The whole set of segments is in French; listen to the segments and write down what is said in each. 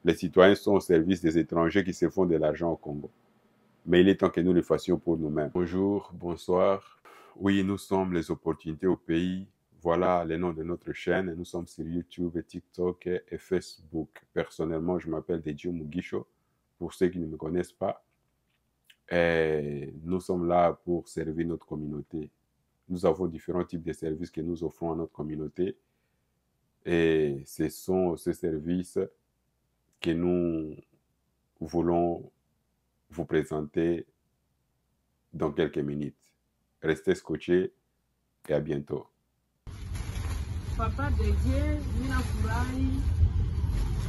les citoyens sont au service des étrangers qui se font de l'argent au Congo. Mais il est temps que nous le fassions pour nous-mêmes. Bonjour, bonsoir. Oui, nous sommes les opportunités au pays. Voilà les noms de notre chaîne. Nous sommes sur YouTube, TikTok et Facebook. Personnellement, je m'appelle Dedio Mugisho, pour ceux qui ne me connaissent pas. Et nous sommes là pour servir notre communauté. Nous avons différents types de services que nous offrons à notre communauté. Et ce sont ces services que nous voulons vous présenter dans quelques minutes. Restez scotchés et à bientôt. Papa Dedie,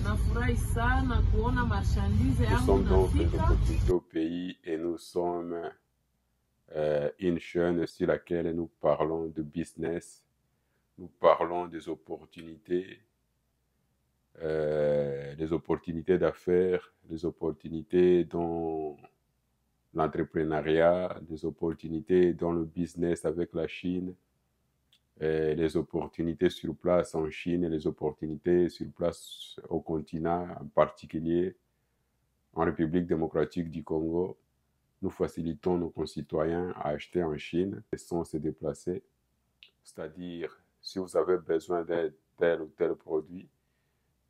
nafurahi sana kuona marchandise yangu. Nous sommes donc les opportunités au pays et nous sommes une chaîne sur laquelle nous parlons de business, nous parlons des opportunités d'affaires, des opportunités dans l'entrepreneuriat, des opportunités dans le business avec la Chine, les opportunités sur place en Chine et les opportunités sur place au continent, en particulier en République démocratique du Congo. Nous facilitons nos concitoyens à acheter en Chine sans se déplacer. C'est-à-dire, si vous avez besoin d'un tel ou tel produit,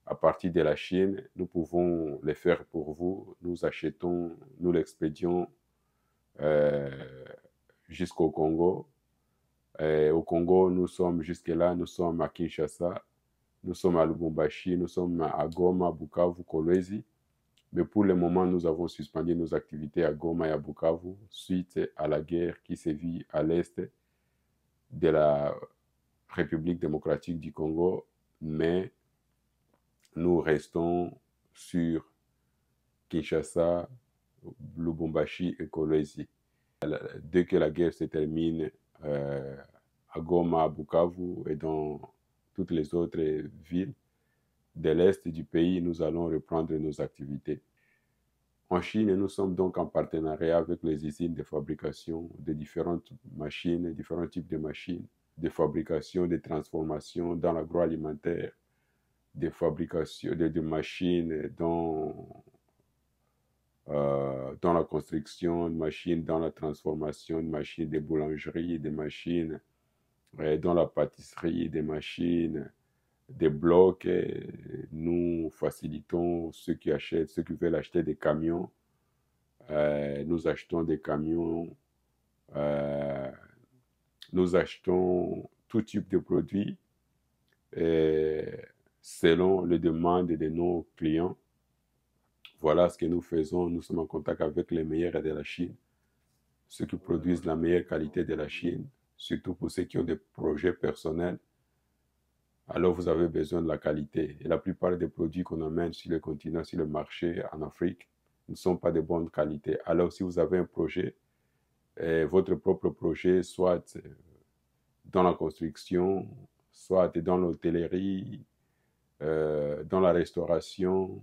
à partir de la Chine, nous pouvons les faire pour vous. Nous achetons, nous l'expédions jusqu'au Congo. Au Congo, nous sommes jusque-là, nous sommes à Kinshasa, nous sommes à Lubumbashi, nous sommes à Goma, Bukavu, Kolwezi. Mais pour le moment, nous avons suspendu nos activités à Goma et à Bukavu suite à la guerre qui sévit à l'est de la République démocratique du Congo. Mais nous restons sur Kinshasa, Lubumbashi et Kolwezi. Dès que la guerre se termine à Goma, à Bukavu et dans toutes les autres villes de l'est du pays, nous allons reprendre nos activités. En Chine, nous sommes donc en partenariat avec les usines de fabrication de différentes machines, différents types de machines, de fabrication, de transformation dans l'agroalimentaire, de fabrication de machines dans la construction, de machines dans la transformation, de machines de boulangerie, des machines dans la pâtisserie, des machines, des blocs. Nous facilitons ceux qui achètent, ceux qui veulent acheter des camions. Nous achetons des camions. Nous achetons tout type de produits selon les demandes de nos clients. Voilà ce que nous faisons. Nous sommes en contact avec les meilleurs de la Chine, ceux qui produisent la meilleure qualité de la Chine, surtout pour ceux qui ont des projets personnels. Alors vous avez besoin de la qualité. Et la plupart des produits qu'on amène sur le continent, sur le marché en Afrique, ne sont pas de bonne qualité. Alors si vous avez un projet, votre propre projet, soit dans la construction, soit dans l'hôtellerie, dans la restauration,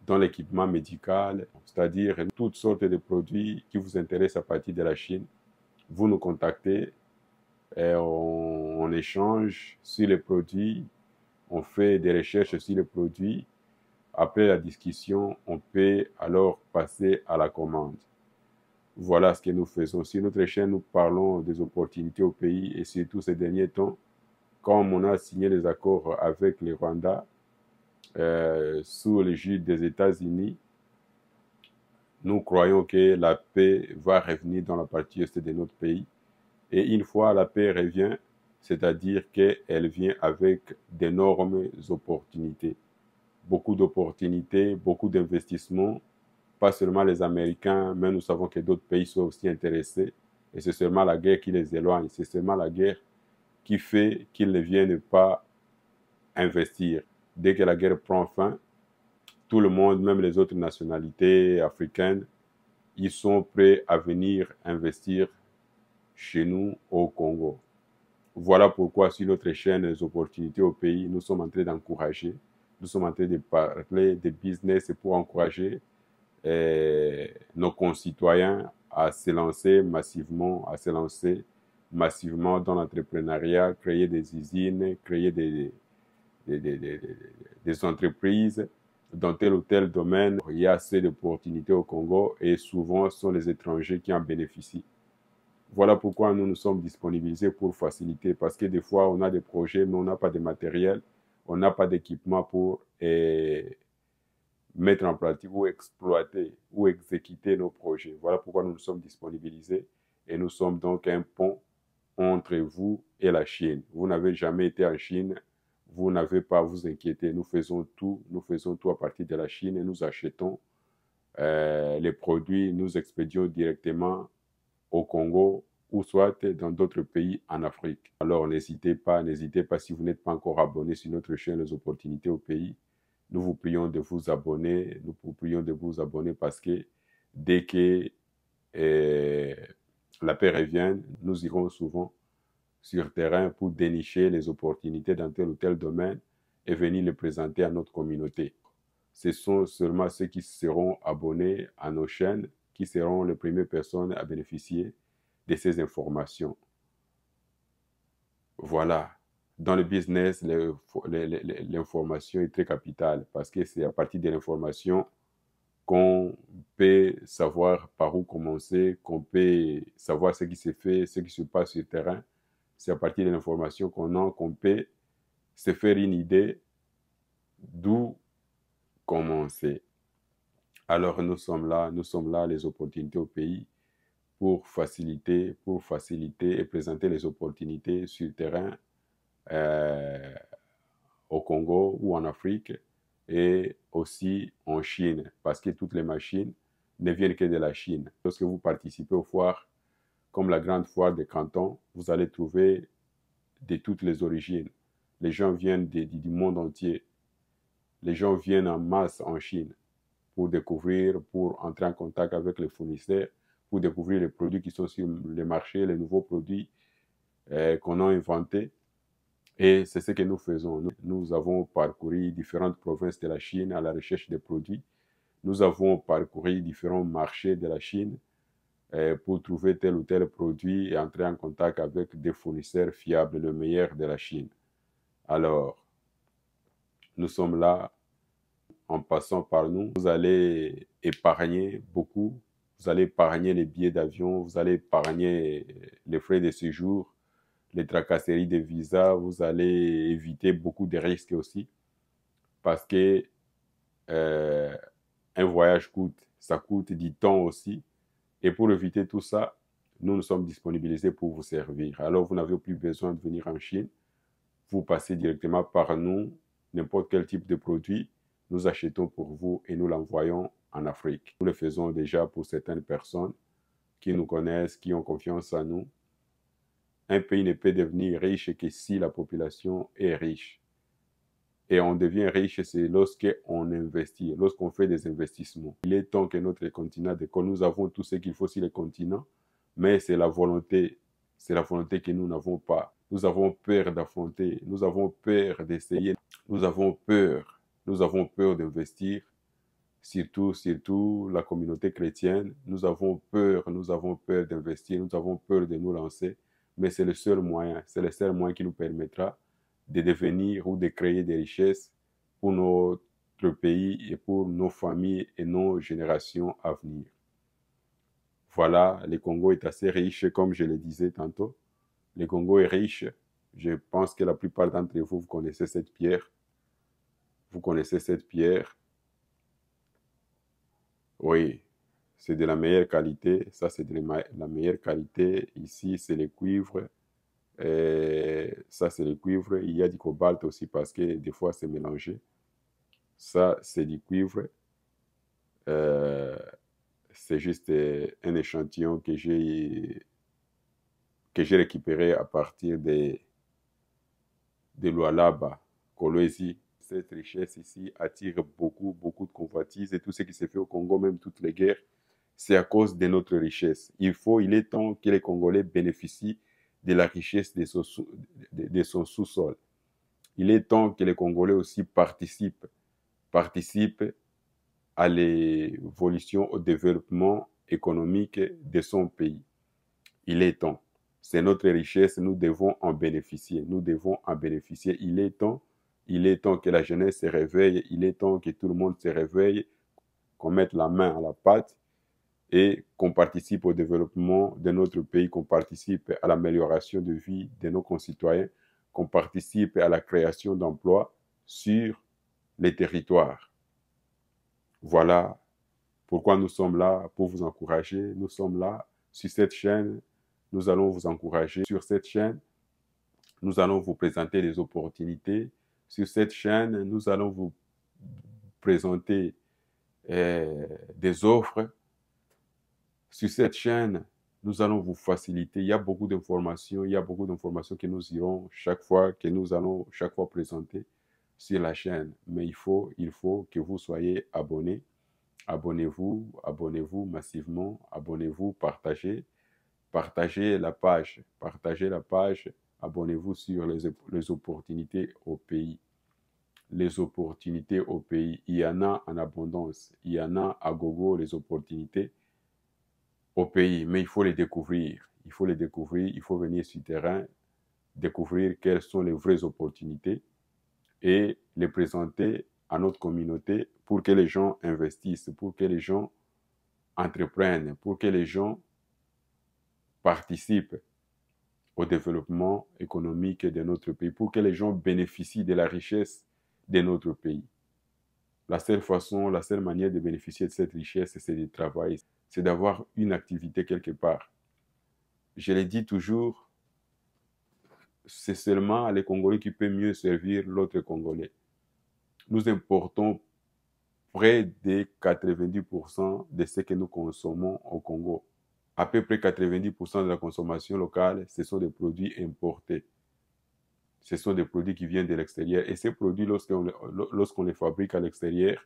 dans l'équipement médical, c'est-à-dire toutes sortes de produits qui vous intéressent à partir de la Chine, vous nous contactez et on échange sur les produits, on fait des recherches sur les produits. Après la discussion, on peut alors passer à la commande. Voilà ce que nous faisons. Sur notre chaîne, nous parlons des opportunités au pays et surtout ces derniers temps, comme on a signé les accords avec le Rwanda, sous l'égide des États-Unis, nous croyons que la paix va revenir dans la partie est de notre pays. Et une fois la paix revient, c'est-à-dire qu'elle vient avec d'énormes opportunités. Beaucoup d'opportunités, beaucoup d'investissements, pas seulement les Américains, mais nous savons que d'autres pays sont aussi intéressés. Et c'est seulement la guerre qui les éloigne, c'est seulement la guerre qui fait qu'ils ne viennent pas investir. Dès que la guerre prend fin, tout le monde, même les autres nationalités africaines, ils sont prêts à venir investir chez nous au Congo. Voilà pourquoi sur notre chaîne Les opportunités au pays, nous sommes en train d'encourager, nous sommes en train de parler de business pour encourager nos concitoyens à se lancer massivement dans l'entrepreneuriat, créer des usines, créer des entreprises dans tel ou tel domaine, il y a assez d'opportunités au Congo et souvent ce sont les étrangers qui en bénéficient. Voilà pourquoi nous nous sommes disponibilisés pour faciliter, parce que des fois on a des projets mais on n'a pas de matériel, on n'a pas d'équipement pour mettre en pratique ou exploiter ou exécuter nos projets. Voilà pourquoi nous nous sommes disponibilisés et nous sommes donc un pont entre vous et la Chine. Vous n'avez jamais été en Chine, vous n'avez pas à vous inquiéter. Nous faisons tout à partir de la Chine et nous achetons les produits, nous expédions directement au Congo ou soit dans d'autres pays en Afrique. Alors n'hésitez pas si vous n'êtes pas encore abonné sur notre chaîne Les Opportunités au pays. Nous vous prions de vous abonner, parce que dès que la paix revient, nous irons souvent sur terrain pour dénicher les opportunités dans tel ou tel domaine et venir les présenter à notre communauté. Ce sont seulement ceux qui seront abonnés à nos chaînes qui seront les premières personnes à bénéficier de ces informations. Voilà. Dans le business, l'information est très capitale parce que c'est à partir de l'information qu'on peut savoir par où commencer, qu'on peut savoir ce qui se fait, ce qui se passe sur le terrain. C'est à partir de l'information qu'on peut se faire une idée d'où commencer. Alors nous sommes là, les opportunités au pays, pour faciliter et présenter les opportunités sur le terrain au Congo ou en Afrique et aussi en Chine, parce que toutes les machines ne viennent que de la Chine. Lorsque vous participez aux foires, comme la grande foire des cantons, vous allez trouver de toutes les origines. Les gens viennent du monde entier. Les gens viennent en masse en Chine pour découvrir, pour entrer en contact avec les fournisseurs, pour découvrir les produits qui sont sur le marché, les nouveaux produits qu'on a inventés. Et c'est ce que nous faisons. Nous avons parcouru différentes provinces de la Chine à la recherche des produits. Nous avons parcouru différents marchés de la Chine pour trouver tel ou tel produit et entrer en contact avec des fournisseurs fiables, le meilleur de la Chine. Alors, nous sommes là. En passant par nous, vous allez épargner beaucoup. Vous allez épargner les billets d'avion, vous allez épargner les frais de séjour, les tracasseries de visa, vous allez éviter beaucoup de risques aussi. Parce que un voyage ça coûte du temps aussi. Et pour éviter tout ça, nous nous sommes disponibilisés pour vous servir. Alors vous n'avez plus besoin de venir en Chine. Vous passez directement par nous, n'importe quel type de produit. Nous achetons pour vous et nous l'envoyons en Afrique. Nous le faisons déjà pour certaines personnes qui nous connaissent, qui ont confiance en nous. Un pays ne peut devenir riche que si la population est riche. Et on devient riche, c'est lorsqu'on investit, lorsqu'on fait des investissements. Il est temps que notre continent décolle. Nous avons tout ce qu'il faut sur le continent, mais c'est la volonté que nous n'avons pas. Nous avons peur d'affronter, nous avons peur d'essayer, nous avons peur d'investir, surtout la communauté chrétienne. Nous avons peur d'investir, nous avons peur de nous lancer, mais c'est le seul moyen qui nous permettra de devenir ou de créer des richesses pour notre pays et pour nos familles et nos générations à venir. Voilà, le Congo est assez riche, comme je le disais tantôt. Le Congo est riche. Je pense que la plupart d'entre vous, vous connaissez cette pierre. Vous connaissez cette pierre. Oui, c'est de la meilleure qualité. Ça, c'est de la meilleure qualité. Ici, c'est le cuivre. Ça, c'est le cuivre. Il y a du cobalt aussi parce que des fois, c'est mélangé. Ça, c'est du cuivre. C'est juste un échantillon que j'ai récupéré à partir de Lualaba, Kolwezi. Cette richesse ici attire beaucoup de convoitises et tout ce qui se fait au Congo, même toutes les guerres, c'est à cause de notre richesse. Il est temps que les Congolais bénéficient de la richesse de son sous-sol. Il est temps que les Congolais aussi participent à l'évolution, au développement économique de son pays. Il est temps. C'est notre richesse, nous devons en bénéficier. Il est temps Il est temps que la jeunesse se réveille, il est temps que tout le monde se réveille, qu'on mette la main à la pâte et qu'on participe au développement de notre pays, qu'on participe à l'amélioration de vie de nos concitoyens, qu'on participe à la création d'emplois sur les territoires. Voilà pourquoi nous sommes là, pour vous encourager. Nous sommes là sur cette chaîne. Nous allons vous encourager sur cette chaîne. Nous allons vous présenter des opportunités. Sur cette chaîne, nous allons vous présenter des offres. Sur cette chaîne, nous allons vous faciliter. Il y a beaucoup d'informations. Il y a beaucoup d'informations que nous irons chaque fois, que nous allons chaque fois présenter sur la chaîne. Mais il faut que vous soyez abonnés. Abonnez-vous massivement. Abonnez-vous, partagez la page. Abonnez-vous sur les opportunités au pays. Les opportunités au pays, il y en a en abondance. Il y en a à gogo, les opportunités au pays. Mais il faut les découvrir. Il faut venir sur le terrain, découvrir quelles sont les vraies opportunités et les présenter à notre communauté pour que les gens investissent, pour que les gens entreprennent, pour que les gens participent au développement économique de notre pays, pour que les gens bénéficient de la richesse de notre pays. La seule manière de bénéficier de cette richesse, c'est de travailler, c'est d'avoir une activité quelque part. Je l'ai dit toujours, c'est seulement les Congolais qui peuvent mieux servir l'autre Congolais. Nous importons près de 90% de ce que nous consommons au Congo. À peu près 90% de la consommation locale, ce sont des produits importés. Ce sont des produits qui viennent de l'extérieur. Et ces produits, lorsqu'on les fabrique à l'extérieur,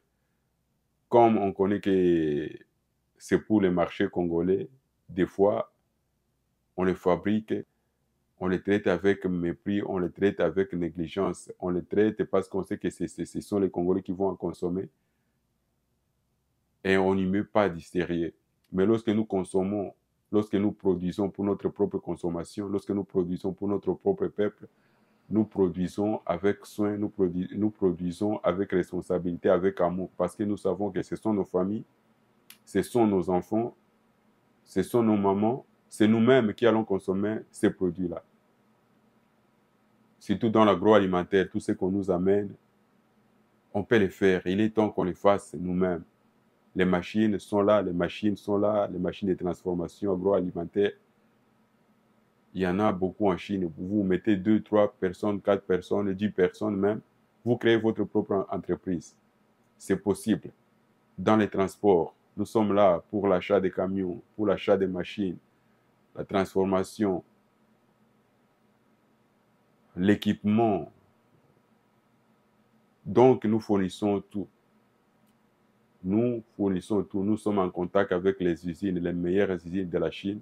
comme on connaît que c'est pour les marchés congolais, des fois, on les fabrique, on les traite avec mépris, on les traite avec négligence. On les traite parce qu'on sait que ce sont les Congolais qui vont en consommer. Et on n'y met pas du sérieux. Mais lorsque nous consommons, lorsque nous produisons pour notre propre consommation, lorsque nous produisons pour notre propre peuple, nous produisons avec soin, nous produisons avec responsabilité, avec amour, parce que nous savons que ce sont nos familles, ce sont nos enfants, ce sont nos mamans, c'est nous-mêmes qui allons consommer ces produits-là. Surtout dans l'agroalimentaire, tout ce qu'on nous amène, on peut les faire. Il est temps qu'on les fasse nous-mêmes. Les machines sont là, les machines de transformation agroalimentaire. Il y en a beaucoup en Chine. Vous mettez 2, 3 personnes, 4 personnes, 10 personnes même. Vous créez votre propre entreprise. C'est possible. Dans les transports, nous sommes là pour l'achat des camions, pour l'achat des machines, la transformation, l'équipement. Donc, nous fournissons tout. Nous fournissons tout. Nous sommes en contact avec les usines, les meilleures usines de la Chine.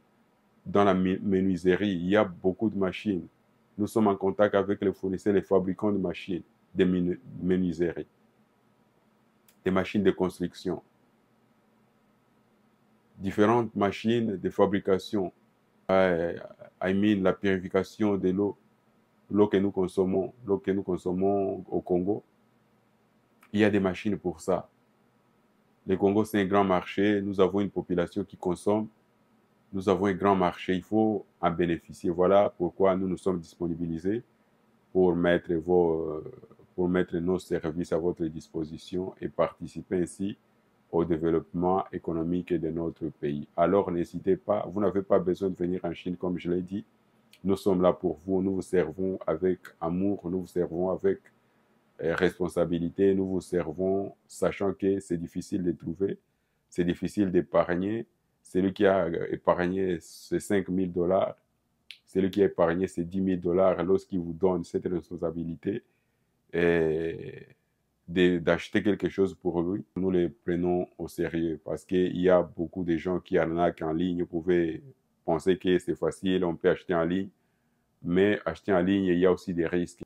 Dans la menuiserie, il y a beaucoup de machines. Nous sommes en contact avec les fournisseurs, les fabricants de machines, de menuiserie, des machines de construction, différentes machines de fabrication. La purification de l'eau que nous consommons au Congo. Il y a des machines pour ça. Le Congo, c'est un grand marché. Nous avons une population qui consomme. Nous avons un grand marché. Il faut en bénéficier. Voilà pourquoi nous nous sommes disponibilisés pour mettre nos services à votre disposition et participer ainsi au développement économique de notre pays. Alors, n'hésitez pas. Vous n'avez pas besoin de venir en Chine, comme je l'ai dit. Nous sommes là pour vous. Nous vous servons avec amour. Nous vous servons avec responsabilité. Nous vous servons, sachant que c'est difficile de trouver, c'est difficile d'épargner. Celui qui a épargné ses 5 000 $, celui qui a épargné ses 10 000 $, lorsqu'il vous donne cette responsabilité d'acheter quelque chose pour lui, nous les prenons au sérieux parce qu'il y a beaucoup de gens qui arnaquent en ligne. Vous pouvez penser que c'est facile, on peut acheter en ligne, mais acheter en ligne, il y a aussi des risques.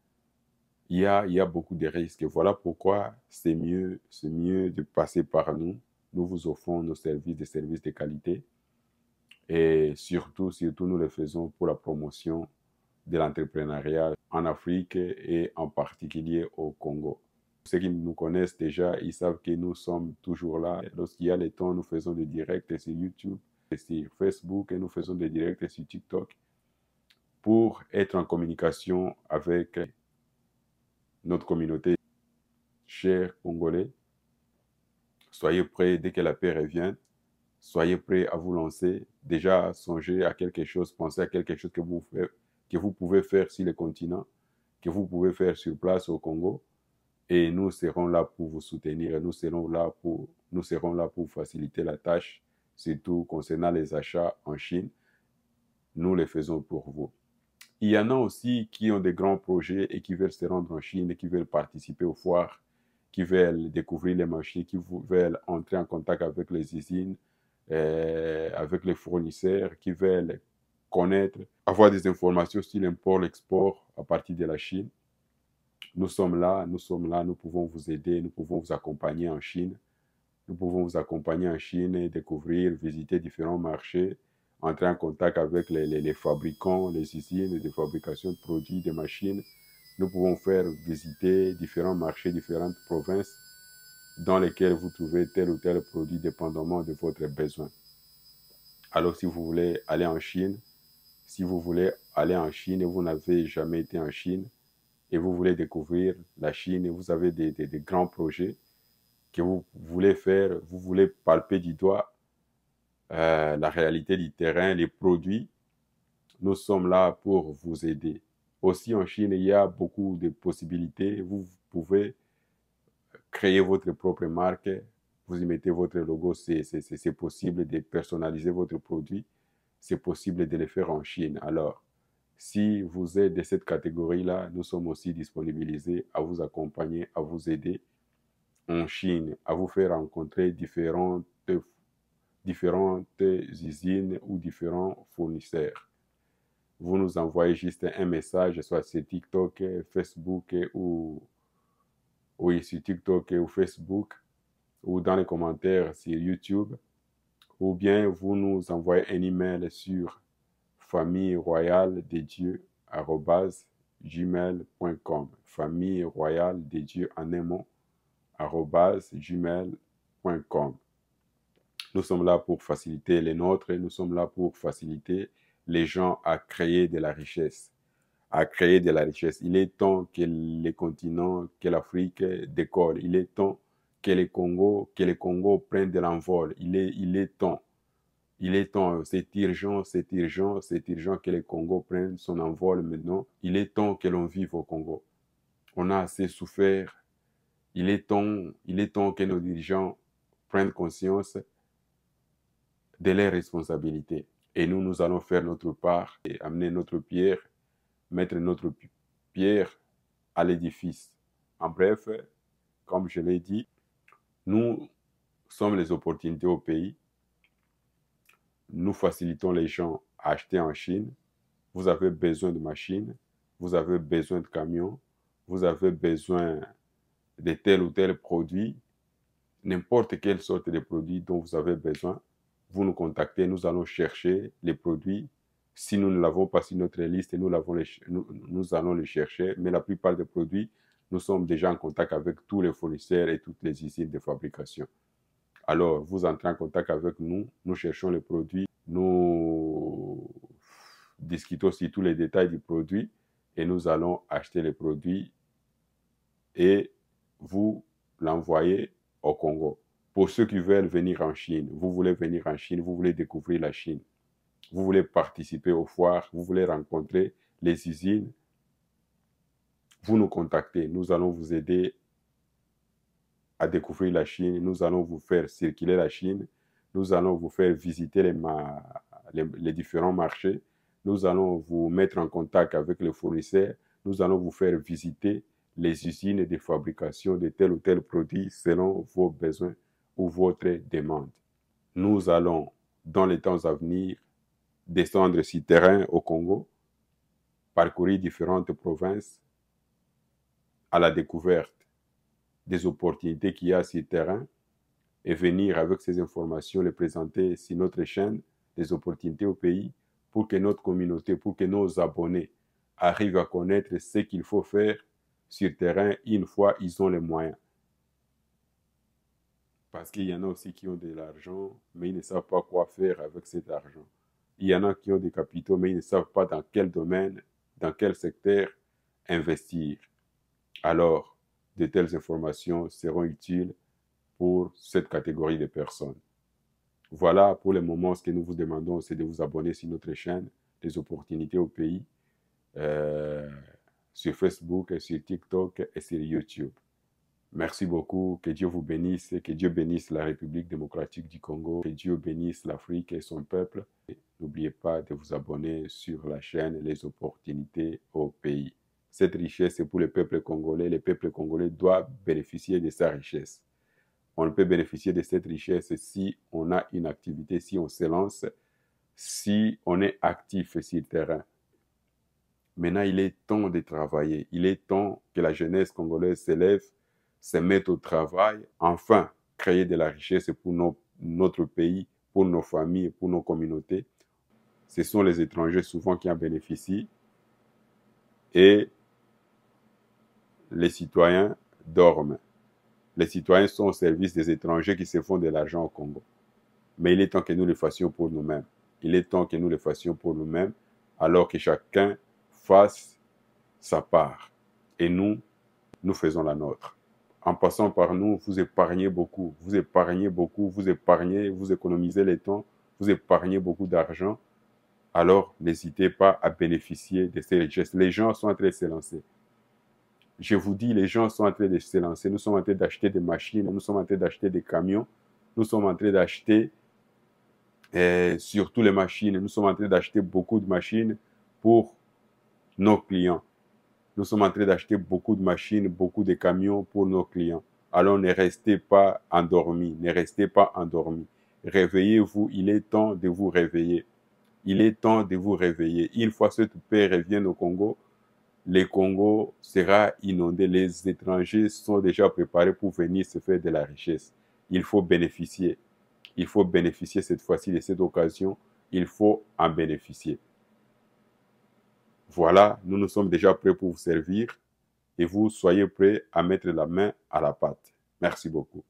Il y a beaucoup de risques. Voilà pourquoi c'est mieux de passer par nous. Nous vous offrons nos services, des services de qualité. Et surtout, nous le faisons pour la promotion de l'entrepreneuriat en Afrique et en particulier au Congo. Ceux qui nous connaissent déjà, ils savent que nous sommes toujours là. Lorsqu'il y a le temps, nous faisons des directs sur YouTube, sur Facebook et nous faisons des directs sur TikTok pour être en communication avec notre communauté. Chers Congolais, soyez prêts dès que la paix revienne. Soyez prêts à vous lancer. Déjà, songez à quelque chose, pensez à quelque chose que vous pouvez faire sur le continent, que vous pouvez faire sur place au Congo. Et nous serons là pour vous soutenir. Nous serons là pour faciliter la tâche, surtout concernant les achats en Chine. Nous les faisons pour vous. Il y en a aussi qui ont des grands projets et qui veulent se rendre en Chine, et qui veulent participer aux foires, qui veulent découvrir les marchés, qui veulent entrer en contact avec les usines, avec les fournisseurs, qui veulent connaître, avoir des informations sur l'import, l'export à partir de la Chine. Nous sommes là, nous pouvons vous aider, nous pouvons vous accompagner en Chine. Nous pouvons vous accompagner en Chine et découvrir, visiter différents marchés, entrer en contact avec les fabricants, les usines de fabrication de produits, de machines. Nous pouvons faire visiter différents marchés, différentes provinces dans lesquelles vous trouvez tel ou tel produit dépendamment de votre besoin. Alors si vous voulez aller en Chine, et vous n'avez jamais été en Chine, et vous voulez découvrir la Chine, et vous avez des grands projets que vous voulez faire, vous voulez palper du doigt la réalité du terrain, les produits, nous sommes là pour vous aider. Aussi en Chine, il y a beaucoup de possibilités. Vous pouvez créer votre propre marque, vous y mettez votre logo, c'est possible de personnaliser votre produit, c'est possible de le faire en Chine. Alors, si vous êtes de cette catégorie-là, nous sommes aussi disponibilisés à vous accompagner, à vous aider en Chine, à vous faire rencontrer différentes usines ou différents fournisseurs. Vous nous envoyez juste un message, soit sur TikTok, Facebook sur TikTok ou Facebook, ou dans les commentaires sur YouTube, ou bien vous nous envoyez un email sur familleroyale-des-dieux@gmail.com. familleroyale-des-dieux en un mot @gmail.com. Nous sommes là pour faciliter les nôtres, nous sommes là pour faciliter les gens à créer de la richesse. Il est temps que les continents, que l'Afrique décolle. Il est temps que le Congo prenne de l'envol. Il est temps. C'est urgent que le Congo prenne son envol maintenant. Il est temps que l'on vive au Congo. On a assez souffert. Il est temps que nos dirigeants prennent conscience de leurs responsabilités. Et nous allons faire notre part et amener notre pierre, mettre notre pierre à l'édifice. En bref, comme je l'ai dit, nous sommes les opportunités au pays. Nous facilitons les gens à acheter en Chine. Vous avez besoin de machines, vous avez besoin de camions, vous avez besoin de tel ou tel produit, n'importe quelle sorte de produit dont vous avez besoin, vous nous contactez, nous allons chercher les produits. Si nous ne l'avons pas sur notre liste, nous allons les chercher. Mais la plupart des produits, nous sommes déjà en contact avec tous les fournisseurs et toutes les usines de fabrication. Alors, vous entrez en contact avec nous, nous cherchons les produits, nous discutons sur tous les détails du produit et nous allons acheter les produits et vous l'envoyer au Congo. Pour ceux qui veulent venir en Chine, vous voulez venir en Chine, vous voulez découvrir la Chine, vous voulez participer aux foires, vous voulez rencontrer les usines, vous nous contactez, nous allons vous aider à découvrir la Chine, nous allons vous faire circuler la Chine, nous allons vous faire visiter les différents marchés, nous allons vous mettre en contact avec les fournisseurs, nous allons vous faire visiter les usines de fabrication de tel ou tel produit selon vos besoins ou votre demande. Nous allons, dans les temps à venir, descendre sur terrain au Congo, parcourir différentes provinces à la découverte des opportunités qu'il y a sur le terrain et venir avec ces informations les présenter sur notre chaîne des opportunités au pays pour que notre communauté, pour que nos abonnés arrivent à connaître ce qu'il faut faire sur terrain une fois ils ont les moyens. Parce qu'il y en a aussi qui ont de l'argent, mais ils ne savent pas quoi faire avec cet argent. Il y en a qui ont des capitaux, mais ils ne savent pas dans quel domaine, dans quel secteur investir. Alors, de telles informations seront utiles pour cette catégorie de personnes. Voilà, pour le moment, ce que nous vous demandons, c'est de vous abonner sur notre chaîne des opportunités au pays, sur Facebook, sur TikTok et sur YouTube. Merci beaucoup, que Dieu vous bénisse, que Dieu bénisse la République démocratique du Congo, que Dieu bénisse l'Afrique et son peuple. N'oubliez pas de vous abonner sur la chaîne Les opportunités au pays. Cette richesse est pour le peuple congolais. Le peuple congolais doit bénéficier de sa richesse. On ne peut bénéficier de cette richesse si on a une activité, si on se lance, si on est actif sur le terrain. Maintenant, il est temps de travailler. Il est temps que la jeunesse congolaise s'élève, se mette au travail, enfin créer de la richesse pour notre pays, pour nos familles, pour nos communautés. Ce sont les étrangers souvent qui en bénéficient et les citoyens dorment. Les citoyens sont au service des étrangers qui se font de l'argent au Congo. Mais il est temps que nous le fassions pour nous-mêmes. Il est temps que nous le fassions pour nous-mêmes, alors que chacun fasse sa part. Et nous faisons la nôtre. En passant par nous, vous épargnez beaucoup. Vous épargnez beaucoup, vous épargnez, vous économisez le temps, vous épargnez beaucoup d'argent. Alors, n'hésitez pas à bénéficier de ces richesses. Les gens sont en train de se lancer. Je vous dis, les gens sont en train de se lancer. Nous sommes en train d'acheter des machines, nous sommes en train d'acheter des camions, nous sommes en train d'acheter surtout les machines. Nous sommes en train d'acheter beaucoup de machines pour nos clients. Nous sommes en train d'acheter beaucoup de machines, beaucoup de camions pour nos clients. Alors ne restez pas endormis, ne restez pas endormis. Réveillez-vous, il est temps de vous réveiller. Il est temps de vous réveiller. Une fois cette paix revient au Congo, le Congo sera inondé. Les étrangers sont déjà préparés pour venir se faire de la richesse. Il faut bénéficier. Il faut bénéficier cette fois-ci de cette occasion. Il faut en bénéficier. Voilà, nous sommes déjà prêts pour vous servir et vous soyez prêts à mettre la main à la pâte. Merci beaucoup.